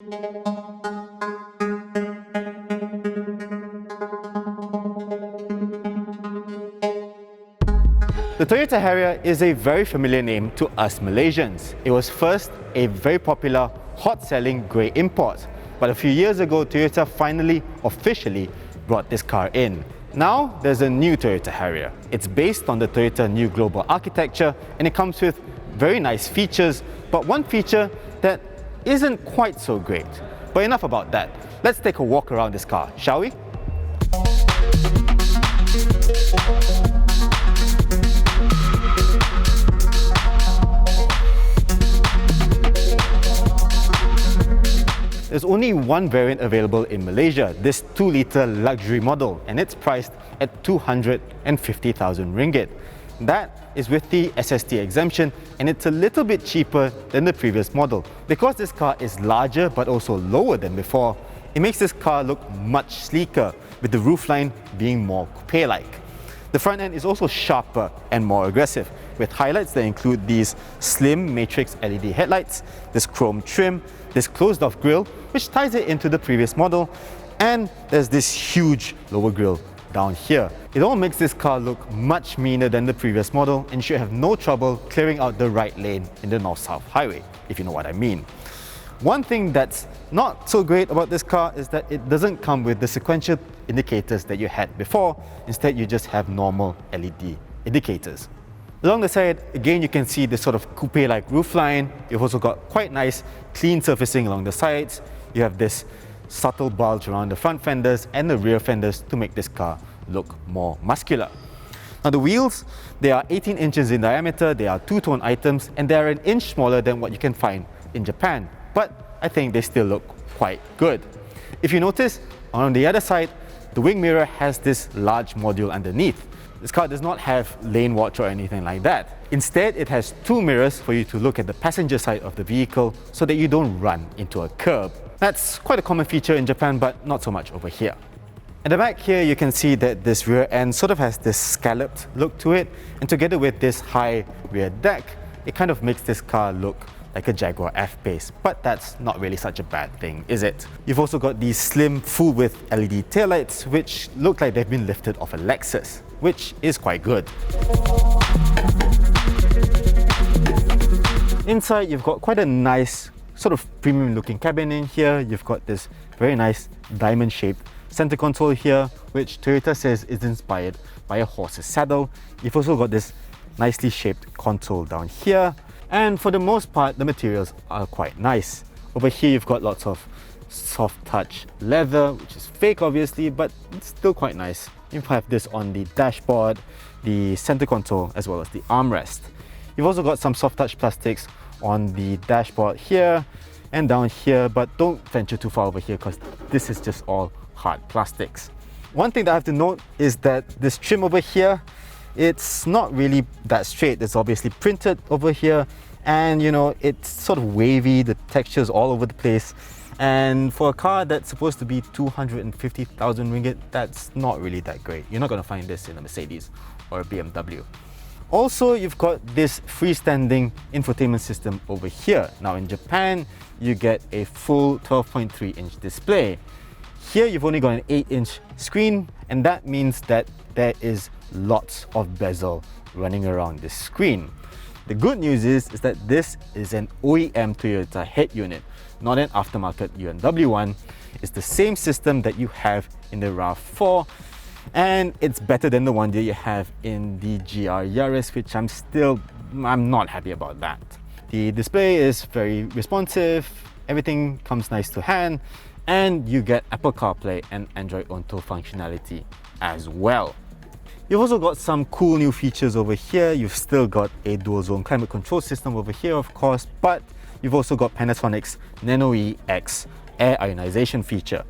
The Toyota Harrier is a very familiar name to us Malaysians. It was first a very popular, hot-selling grey import, but a few years ago Toyota finally officially brought this car in. Now there's a new Toyota Harrier. It's based on the Toyota new global architecture and it comes with very nice features, but one feature that isn't quite so great. But enough about that. Let's take a walk around this car, shall we? There's only one variant available in Malaysia, this 2-litre luxury model, and it's priced at 250,000 ringgit. That is with the SST exemption, and it's a little bit cheaper than the previous model. Because this car is larger but also lower than before, it makes this car look much sleeker, with the roofline being more coupe-like. The front end is also sharper and more aggressive, with highlights that include these slim matrix LED headlights, this chrome trim, this closed-off grille, which ties it into the previous model, and there's this huge lower grille down here. It all makes this car look much meaner than the previous model and should have no trouble clearing out the right lane in the North-South Highway, if you know what I mean. One thing that's not so great about this car is that it doesn't come with the sequential indicators that you had before. Instead, you just have normal LED indicators. Along the side, again, you can see this sort of coupe-like roofline. You've also got quite nice clean surfacing along the sides. You have this subtle bulge around the front fenders and the rear fenders to make this car look more muscular. Now the wheels, they are 18 inches in diameter, they are two-tone items, and they are an inch smaller than what you can find in Japan. But I think they still look quite good. If you notice, on the other side, the wing mirror has this large module underneath. This car does not have lane watch or anything like that. Instead, it has two mirrors for you to look at the passenger side of the vehicle so that you don't run into a curb. That's quite a common feature in Japan, but not so much over here. At the back here, you can see that this rear end sort of has this scalloped look to it, and together with this high rear deck, it kind of makes this car look like a Jaguar F-Pace, but that's not really such a bad thing, is it? You've also got these slim full-width LED taillights, which look like they've been lifted off a Lexus, which is quite good. Inside, you've got quite a nice sort of premium looking cabin in here. You've got this very nice diamond shaped center console here, which Toyota says is inspired by a horse's saddle. You've also got this nicely shaped console down here, and for the most part the materials are quite nice. Over here you've got lots of soft touch leather, which is fake obviously, but it's still quite nice. You have this on the dashboard, the center console, as well as the armrest. You've also got some soft touch plastics on the dashboard here and down here, but don't venture too far over here because this is just all hard plastics. One thing that I have to note is that this trim over here, it's not really that straight. It's obviously printed over here, and you know, it's sort of wavy, the texture's all over the place. And for a car that's supposed to be 250,000 ringgit, that's not really that great. You're not going to find this in a Mercedes or a BMW. Also, you've got this freestanding infotainment system over here. Now in Japan, you get a full 12.3-inch display. Here you've only got an 8-inch screen, and that means that there is lots of bezel running around this screen. The good news is that this is an OEM Toyota head unit, not an aftermarket UNW one. It's the same system that you have in the RAV4, and it's better than the one that you have in the GR Yaris, which I'm not happy about that. The display is very responsive, everything comes nice to hand, and you get Apple CarPlay and Android Auto functionality as well. You've also got some cool new features over here. You've still got a dual zone climate control system over here, of course, but you've also got Panasonic's Nano-E X air ionization feature.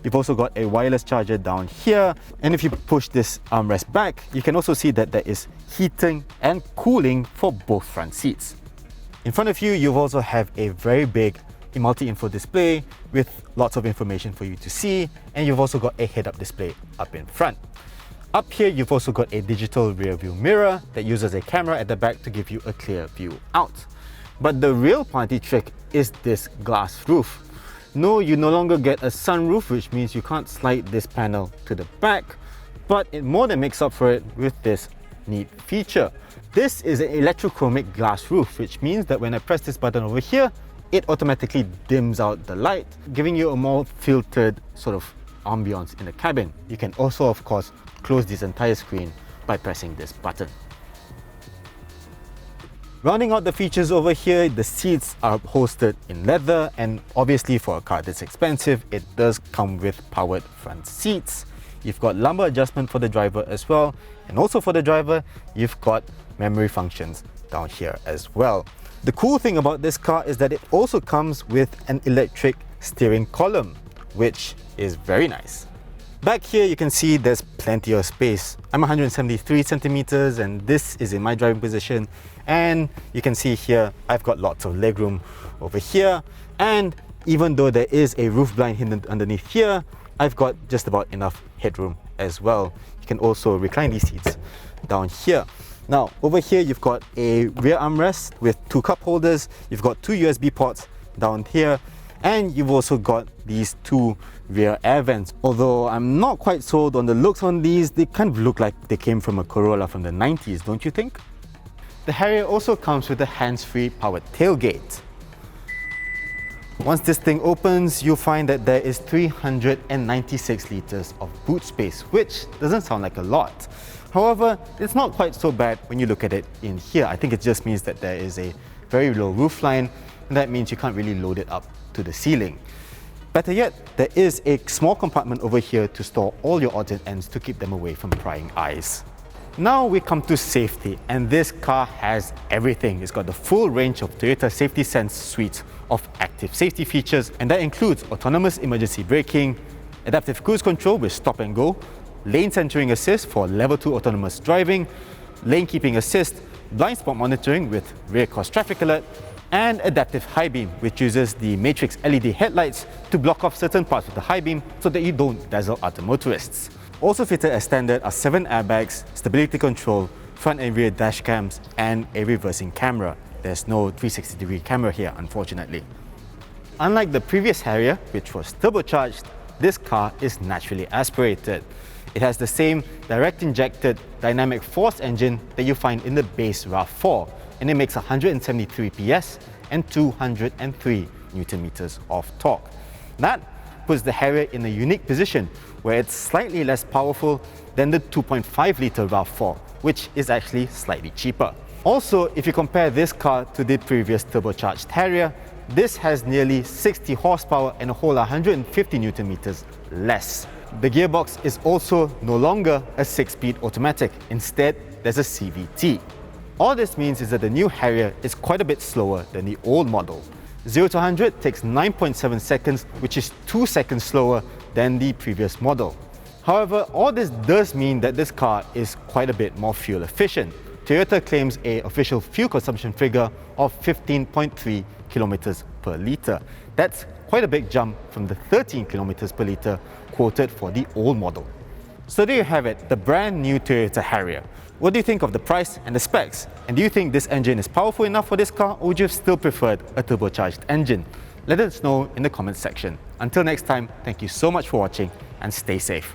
You've also got a wireless charger down here, and if you push this armrest back, you can also see that there is heating and cooling for both front seats. In front of you, you also have a very big multi-info display with lots of information for you to see, and you've also got a head-up display up in front. Up here, you've also got a digital rear view mirror that uses a camera at the back to give you a clear view out. But the real party trick is this glass roof. No, you no longer get a sunroof, which means you can't slide this panel to the back, but it more than makes up for it with this neat feature. This is an electrochromic glass roof, which means that when I press this button over here, it automatically dims out the light, giving you a more filtered sort of ambience in the cabin. You can also, of course, close this entire screen by pressing this button. Rounding out the features over here, the seats are upholstered in leather, and obviously for a car this expensive, it does come with powered front seats. You've got lumbar adjustment for the driver as well, and also for the driver, you've got memory functions down here as well. The cool thing about this car is that it also comes with an electric steering column, which is very nice. Back here you can see there's plenty of space. I'm 173 centimeters and this is in my driving position, and you can see here I've got lots of legroom over here, and even though there is a roof blind hidden underneath here, I've got just about enough headroom as well. You can also recline these seats down here. Now over here you've got a rear armrest with 2 cup holders, you've got 2 USB ports down here, and you've also got these 2 rear air vents. Although I'm not quite sold on the looks on these, they kind of look like they came from a Corolla from the 90s, don't you think? The Harrier also comes with a hands-free powered tailgate. Once this thing opens, you'll find that there is 396 liters of boot space, which doesn't sound like a lot. However, it's not quite so bad when you look at it in here. I think it just means that there is a very low roofline, and that means you can't really load it up to the ceiling. Better yet, there is a small compartment over here to store all your odds and ends to keep them away from prying eyes. Now we come to safety, and this car has everything. It's got the full range of Toyota Safety Sense suite of active safety features, and that includes autonomous emergency braking, adaptive cruise control with stop and go, lane centering assist for level 2 autonomous driving, lane keeping assist, blind spot monitoring with rear cross traffic alert, and adaptive high beam, which uses the Matrix LED headlights to block off certain parts of the high beam so that you don't dazzle other motorists. Also fitted as standard are 7 airbags, stability control, front and rear dash cams, and a reversing camera. There's no 360-degree camera here, unfortunately. Unlike the previous Harrier, which was turbocharged, this car is naturally aspirated. It has the same direct injected dynamic force engine that you find in the base RAV4, and it makes 173 PS and 203 Newton meters of torque. That puts the Harrier in a unique position where it's slightly less powerful than the 2.5 litre RAV4, which is actually slightly cheaper. Also, if you compare this car to the previous turbocharged Harrier, this has nearly 60 horsepower and a whole 150 Newton meters less. The gearbox is also no longer a 6-speed automatic. Instead, there's a CVT. All this means is that the new Harrier is quite a bit slower than the old model. 0 to 100 takes 9.7 seconds, which is 2 seconds slower than the previous model. However, all this does mean that this car is quite a bit more fuel efficient. Toyota claims an official fuel consumption figure of 15.3 kilometers per litre. That's quite a big jump from the 13 kilometers per litre quoted for the old model. So there you have it, the brand new Toyota Harrier. What do you think of the price and the specs? And do you think this engine is powerful enough for this car, or would you have still preferred a turbocharged engine? Let us know in the comments section. Until next time, thank you so much for watching and stay safe.